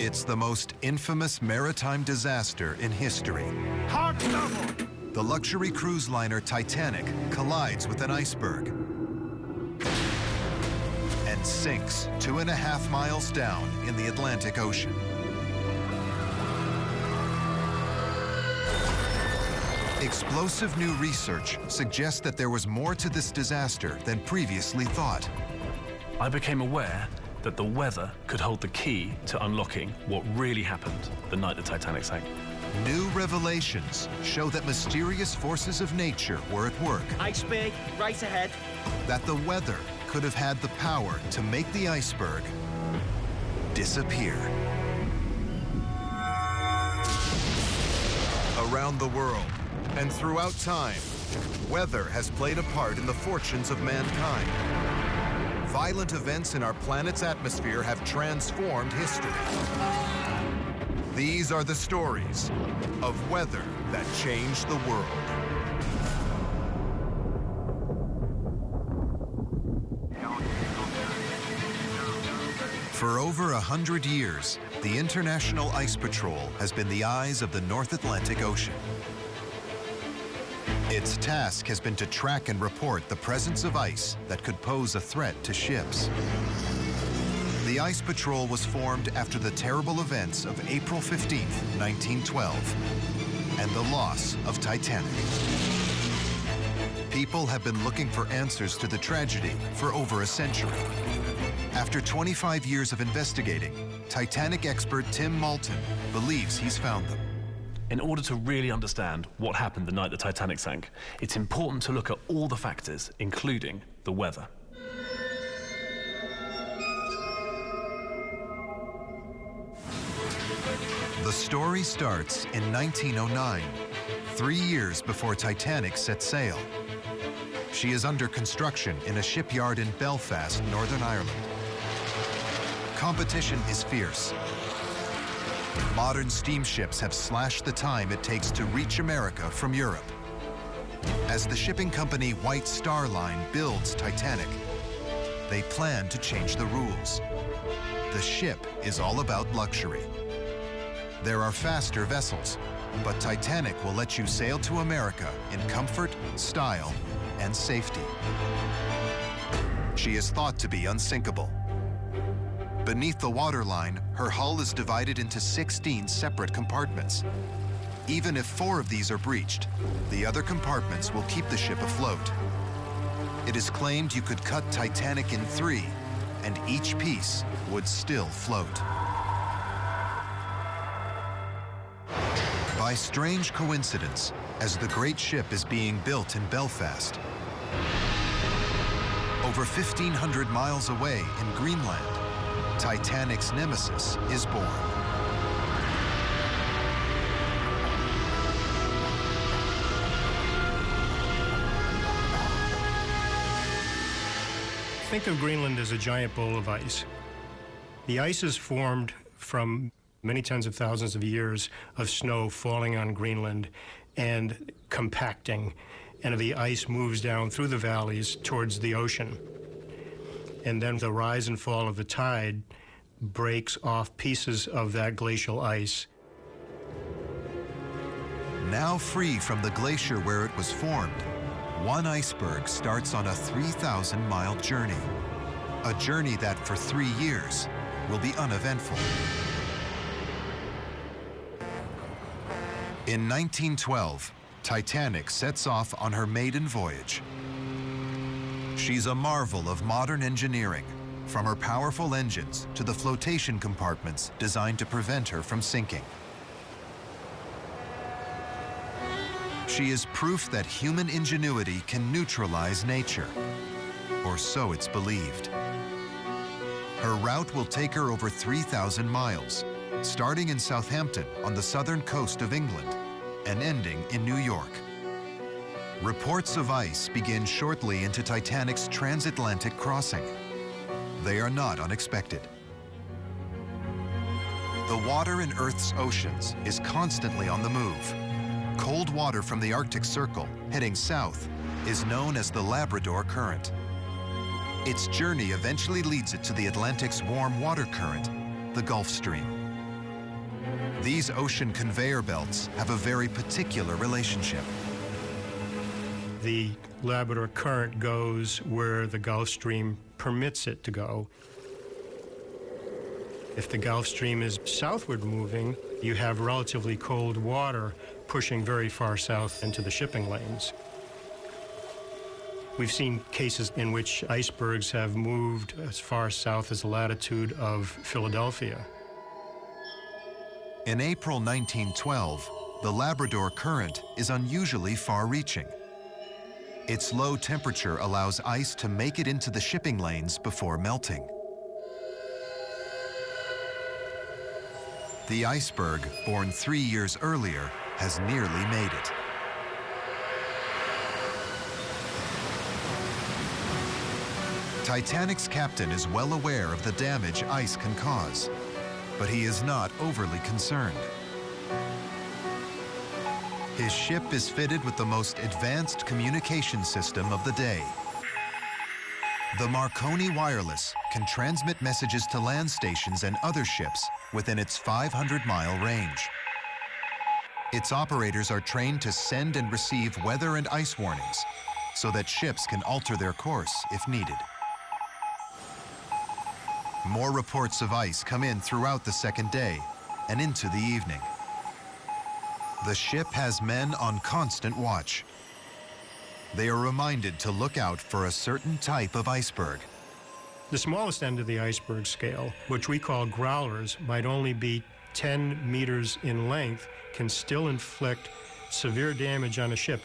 It's the most infamous maritime disaster in history. Hard double! The luxury cruise liner Titanic collides with an iceberg and sinks 2.5 miles down in the Atlantic Ocean. Explosive new research suggests that there was more to this disaster than previously thought. I became aware that the weather could hold the key to unlocking what really happened the night the Titanic sank. New revelations show that mysterious forces of nature were at work. Iceberg, right ahead. That the weather could have had the power to make the iceberg disappear. Around the world and throughout time, weather has played a part in the fortunes of mankind. Violent events in our planet's atmosphere have transformed history. These are the stories of weather that changed the world. For over 100 years, the International Ice Patrol has been the eyes of the North Atlantic Ocean. Its task has been to track and report the presence of ice that could pose a threat to ships. The Ice Patrol was formed after the terrible events of April 15, 1912, and the loss of Titanic. People have been looking for answers to the tragedy for over a century. After 25 years of investigating, Titanic expert Tim Moulton believes he's found them. In order to really understand what happened the night the Titanic sank, it's important to look at all the factors, including the weather. The story starts in 1909, 3 years before Titanic set sail. She is under construction in a shipyard in Belfast, Northern Ireland. Competition is fierce. Modern steamships have slashed the time it takes to reach America from Europe. As the shipping company White Star Line builds Titanic, they plan to change the rules. The ship is all about luxury. There are faster vessels, but Titanic will let you sail to America in comfort, style, and safety. She is thought to be unsinkable. Beneath the waterline, her hull is divided into 16 separate compartments. Even if 4 of these are breached, the other compartments will keep the ship afloat. It is claimed you could cut Titanic in 3, and each piece would still float. By strange coincidence, as the great ship is being built in Belfast, over 1,500 miles away in Greenland, Titanic's nemesis is born. Think of Greenland as a giant bowl of ice. The ice is formed from many tens of thousands of years of snow falling on Greenland and compacting, and the ice moves down through the valleys towards the ocean. And then the rise and fall of the tide breaks off pieces of that glacial ice. Now free from the glacier where it was formed, one iceberg starts on a 3,000-mile journey. A journey that for 3 years will be uneventful. In 1912, Titanic sets off on her maiden voyage. She's a marvel of modern engineering, from her powerful engines to the flotation compartments designed to prevent her from sinking. She is proof that human ingenuity can neutralize nature, or so it's believed. Her route will take her over 3,000 miles, starting in Southampton on the southern coast of England and ending in New York. Reports of ice begin shortly into Titanic's transatlantic crossing. They are not unexpected. The water in Earth's oceans is constantly on the move. Cold water from the Arctic Circle, heading south, is known as the Labrador Current. Its journey eventually leads it to the Atlantic's warm water current, the Gulf Stream. These ocean conveyor belts have a very particular relationship. The Labrador Current goes where the Gulf Stream permits it to go. If the Gulf Stream is southward moving, you have relatively cold water pushing very far south into the shipping lanes. We've seen cases in which icebergs have moved as far south as the latitude of Philadelphia. In April 1912, the Labrador Current is unusually far-reaching. Its low temperature allows ice to make it into the shipping lanes before melting. The iceberg, born 3 years earlier, has nearly made it. Titanic's captain is well aware of the damage ice can cause, but he is not overly concerned. His ship is fitted with the most advanced communication system of the day. The Marconi Wireless can transmit messages to land stations and other ships within its 500-mile range. Its operators are trained to send and receive weather and ice warnings so that ships can alter their course if needed. More reports of ice come in throughout the second day and into the evening. The ship has men on constant watch. They are reminded to look out for a certain type of iceberg. The smallest end of the iceberg scale, which we call growlers, might only be 10 meters in length, can still inflict severe damage on a ship.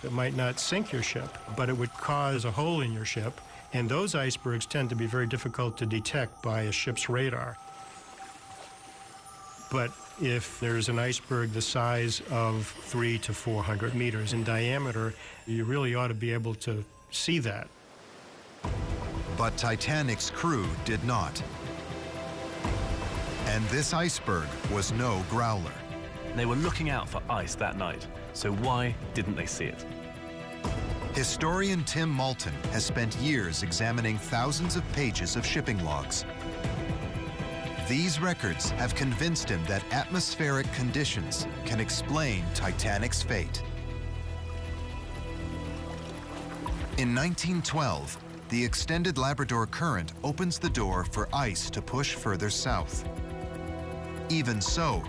It might not sink your ship, but it would cause a hole in your ship, and those icebergs tend to be very difficult to detect by a ship's radar. But if there's an iceberg the size of 300 to 400 meters in diameter, you really ought to be able to see that. But Titanic's crew did not. And this iceberg was no growler. They were looking out for ice that night, so why didn't they see it? Historian Tim Moulton has spent years examining thousands of pages of shipping logs. These records have convinced him that atmospheric conditions can explain Titanic's fate. In 1912, the extended Labrador Current opens the door for ice to push further south. Even so,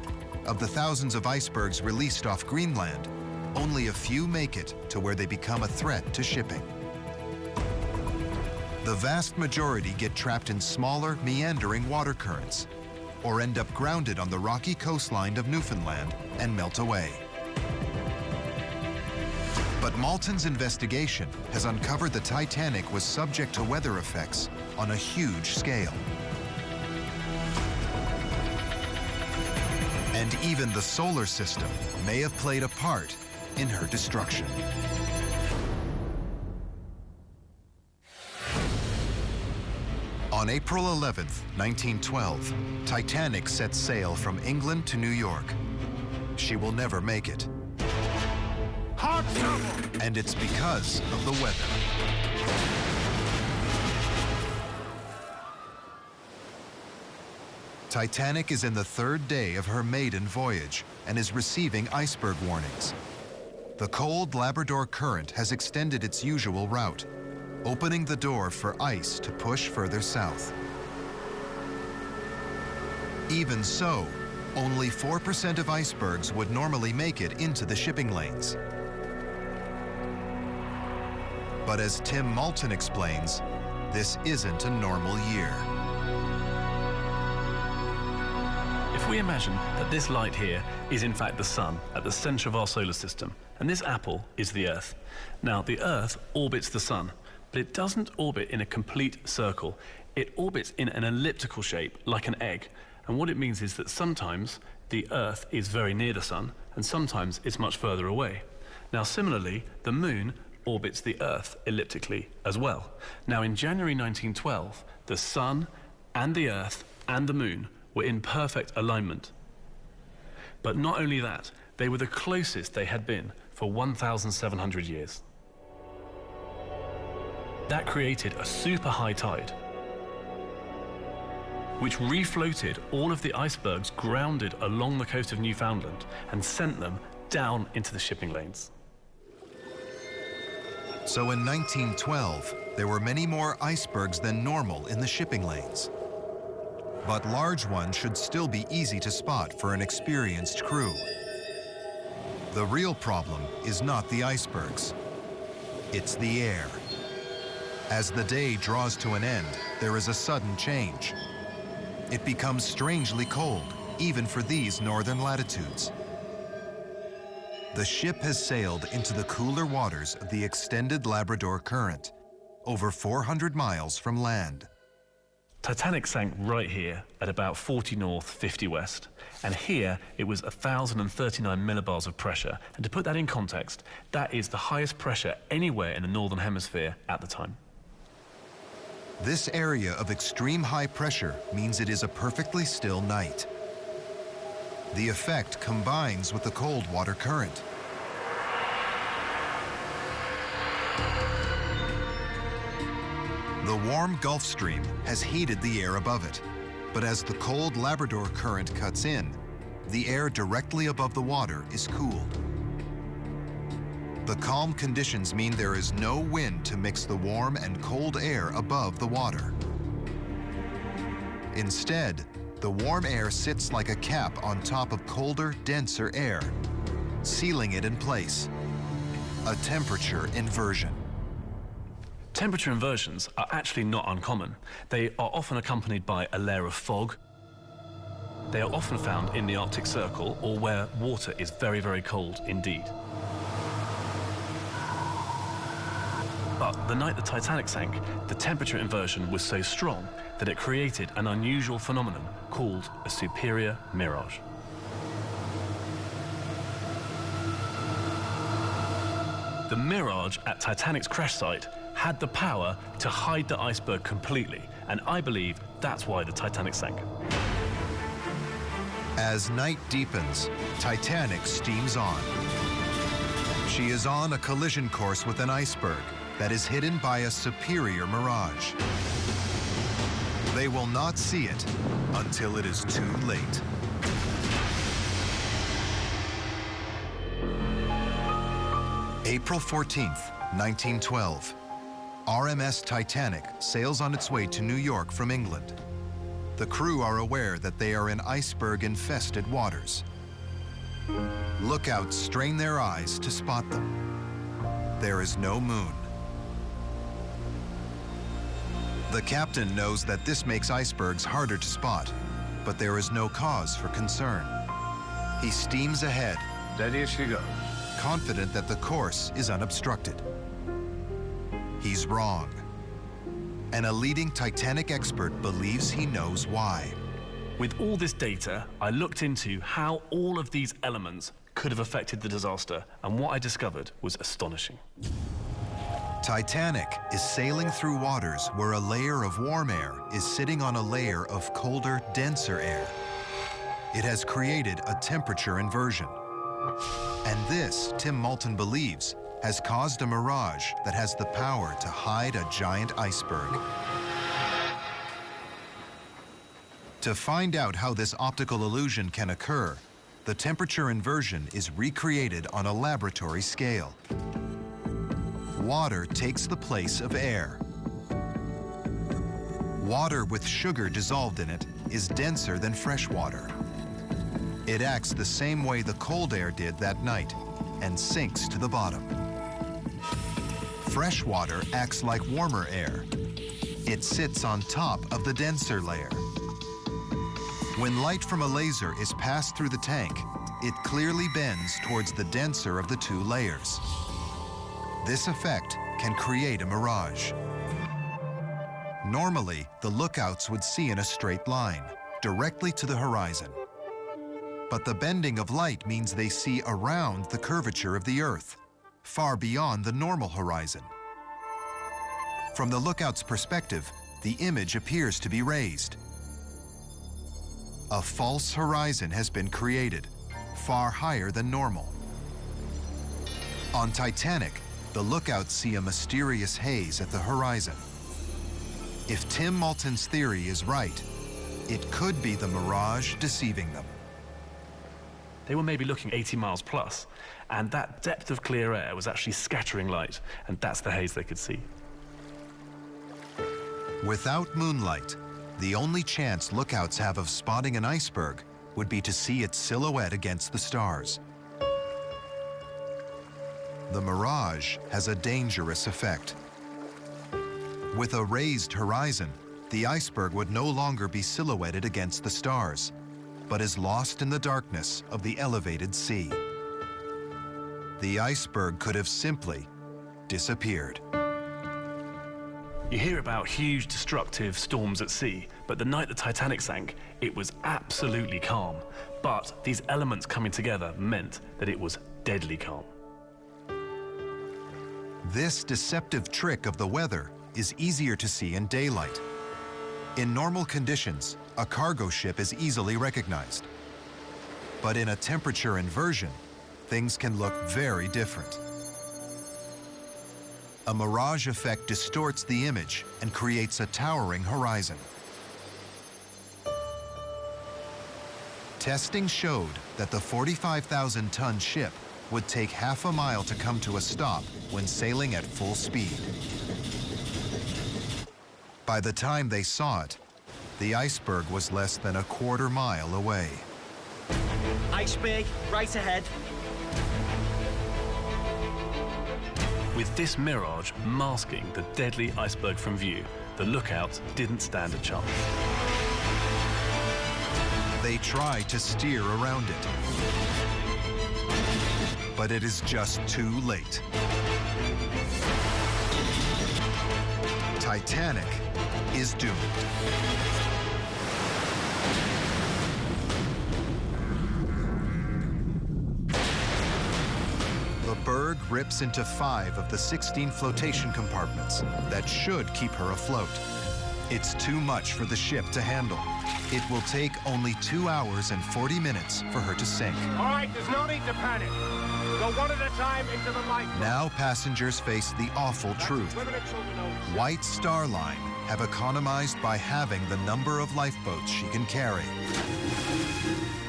of the thousands of icebergs released off Greenland, only a few make it to where they become a threat to shipping. The vast majority get trapped in smaller, meandering water currents, or end up grounded on the rocky coastline of Newfoundland and melt away. But Moulton's investigation has uncovered the Titanic was subject to weather effects on a huge scale. And even the solar system may have played a part in her destruction. On April 11th, 1912, Titanic sets sail from England to New York. She will never make it. Hot trouble! And it's because of the weather. Titanic is in the third day of her maiden voyage and is receiving iceberg warnings. The cold Labrador Current has extended its usual route, opening the door for ice to push further south. Even so, only 4% of icebergs would normally make it into the shipping lanes. But as Tim Moulton explains, this isn't a normal year. If we imagine that this light here is in fact the sun at the center of our solar system, and this apple is the Earth. Now, the Earth orbits the sun, but it doesn't orbit in a complete circle. It orbits in an elliptical shape, like an egg. And what it means is that sometimes the Earth is very near the sun, and sometimes it's much further away. Now, similarly, the moon orbits the Earth elliptically as well. Now, in January 1912, the sun and the Earth and the moon were in perfect alignment. But not only that, they were the closest they had been for 1,700 years. That created a super high tide. which refloated all of the icebergs grounded along the coast of Newfoundland and sent them down into the shipping lanes. So in 1912, there were many more icebergs than normal in the shipping lanes. But large ones should still be easy to spot for an experienced crew. The real problem is not the icebergs. It's the air. As the day draws to an end, there is a sudden change. It becomes strangely cold, even for these northern latitudes. The ship has sailed into the cooler waters of the extended Labrador Current, over 400 miles from land. Titanic sank right here at about 40 north, 50 west. And here it was 1,039 millibars of pressure. And to put that in context, that is the highest pressure anywhere in the northern hemisphere at the time. This area of extreme high pressure means it is a perfectly still night. The effect combines with the cold water current. The warm Gulf Stream has heated the air above it, but as the cold Labrador Current cuts in, the air directly above the water is cooled. The calm conditions mean there is no wind to mix the warm and cold air above the water. Instead, the warm air sits like a cap on top of colder, denser air, sealing it in place. A temperature inversion. Temperature inversions are actually not uncommon. They are often accompanied by a layer of fog. They are often found in the Arctic Circle or where water is very, very cold indeed. But the night the Titanic sank, the temperature inversion was so strong that it created an unusual phenomenon called a superior mirage. The mirage at Titanic's crash site had the power to hide the iceberg completely, and I believe that's why the Titanic sank. As night deepens, Titanic steams on. She is on a collision course with an iceberg that is hidden by a superior mirage. They will not see it until it is too late. April 14th, 1912. RMS Titanic sails on its way to New York from England. The crew are aware that they are in iceberg-infested waters. Lookouts strain their eyes to spot them. There is no moon. The captain knows that this makes icebergs harder to spot, but there is no cause for concern. He steams ahead, Steady as she goes. confident that the course is unobstructed. He's wrong. And a leading Titanic expert believes he knows why. With all this data, I looked into how all of these elements could have affected the disaster, and what I discovered was astonishing. Titanic is sailing through waters where a layer of warm air is sitting on a layer of colder, denser air. It has created a temperature inversion. And this, Tim Moulton believes, has caused a mirage that has the power to hide a giant iceberg. To find out how this optical illusion can occur, the temperature inversion is recreated on a laboratory scale. Water takes the place of air. Water with sugar dissolved in it is denser than fresh water. It acts the same way the cold air did that night and sinks to the bottom. Fresh water acts like warmer air. It sits on top of the denser layer. When light from a laser is passed through the tank, it clearly bends towards the denser of the two layers. This effect can create a mirage. Normally, the lookouts would see in a straight line, directly to the horizon. But the bending of light means they see around the curvature of the Earth, far beyond the normal horizon. From the lookout's perspective, the image appears to be raised. A false horizon has been created, far higher than normal. On Titanic, the lookouts see a mysterious haze at the horizon. If Tim Moulton's theory is right, it could be the mirage deceiving them. They were maybe looking 80 miles plus, and that depth of clear air was actually scattering light, and that's the haze they could see. Without moonlight, the only chance lookouts have of spotting an iceberg would be to see its silhouette against the stars. The mirage has a dangerous effect. With a raised horizon, the iceberg would no longer be silhouetted against the stars, but is lost in the darkness of the elevated sea. The iceberg could have simply disappeared. You hear about huge destructive storms at sea, but the night the Titanic sank, it was absolutely calm. But these elements coming together meant that it was deadly calm. This deceptive trick of the weather is easier to see in daylight. In normal conditions, a cargo ship is easily recognized. But in a temperature inversion, things can look very different. A mirage effect distorts the image and creates a towering horizon. Testing showed that the 45,000-ton ship would take half a mile to come to a stop when sailing at full speed. By the time they saw it, the iceberg was less than a quarter mile away. Iceberg, right ahead. With this mirage masking the deadly iceberg from view, the lookouts didn't stand a chance. They try to steer around it, but it is just too late. Titanic is doomed. The berg rips into 5 of the 16 flotation compartments that should keep her afloat. It's too much for the ship to handle. It will take only 2 hours and 40 minutes for her to sink. All right, there's no need to panic. Go one at a time into the light. Now passengers face the awful truth. Women and children only. White Star Line have economized by halving the number of lifeboats she can carry.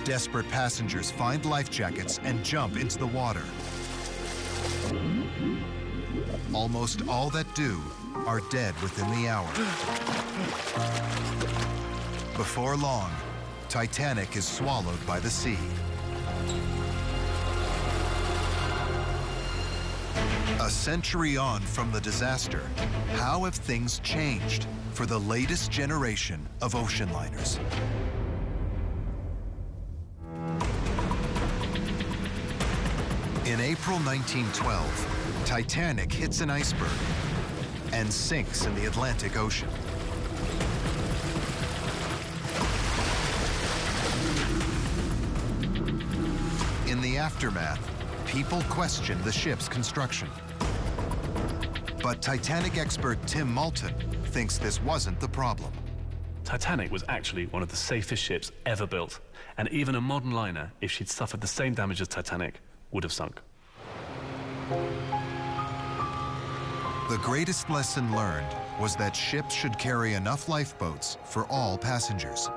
Desperate passengers find life jackets and jump into the water. Almost all that do are dead within the hour. Before long, Titanic is swallowed by the sea. A century on from the disaster, how have things changed for the latest generation of ocean liners? In April 1912, Titanic hits an iceberg and sinks in the Atlantic Ocean. In the aftermath, people questioned the ship's construction. But Titanic expert Tim Moulton thinks this wasn't the problem. Titanic was actually one of the safest ships ever built, and even a modern liner, if she'd suffered the same damage as Titanic, would have sunk. The greatest lesson learned was that ships should carry enough lifeboats for all passengers.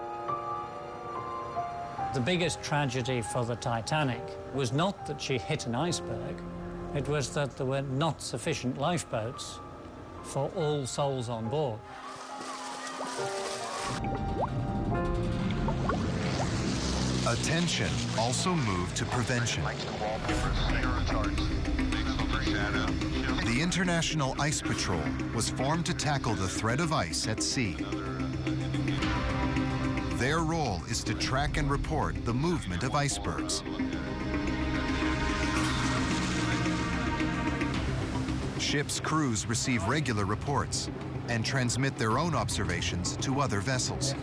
The biggest tragedy for the Titanic was not that she hit an iceberg, it was that there were not sufficient lifeboats for all souls on board. Attention also moved to prevention. The International Ice Patrol was formed to tackle the threat of ice at sea. Their role is to track and report the movement of icebergs. Ships' crews receive regular reports and transmit their own observations to other vessels.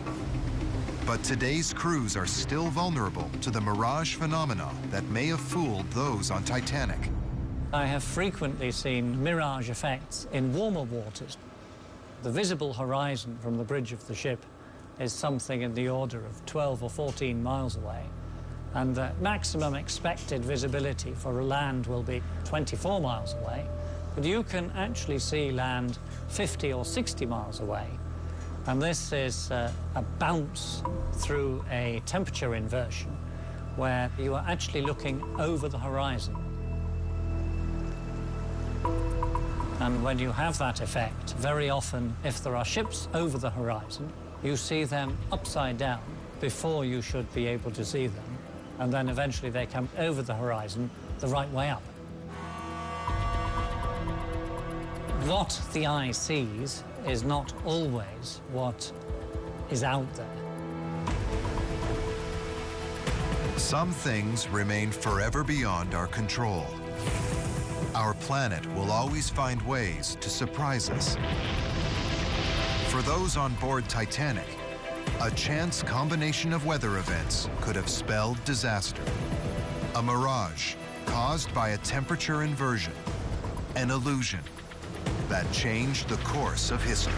But today's crews are still vulnerable to the mirage phenomena that may have fooled those on Titanic. I have frequently seen mirage effects in warmer waters. The visible horizon from the bridge of the ship is something in the order of 12 or 14 miles away, and the maximum expected visibility for a land will be 24 miles away, but you can actually see land 50 or 60 miles away. And this is a bounce through a temperature inversion where you are actually looking over the horizon. And when you have that effect, very often, if there are ships over the horizon, you see them upside down before you should be able to see them. And then eventually they come over the horizon the right way up. What the eye sees is not always what is out there. Some things remain forever beyond our control. Our planet will always find ways to surprise us. For those on board Titanic, a chance combination of weather events could have spelled disaster. A mirage caused by a temperature inversion, an illusion that changed the course of history.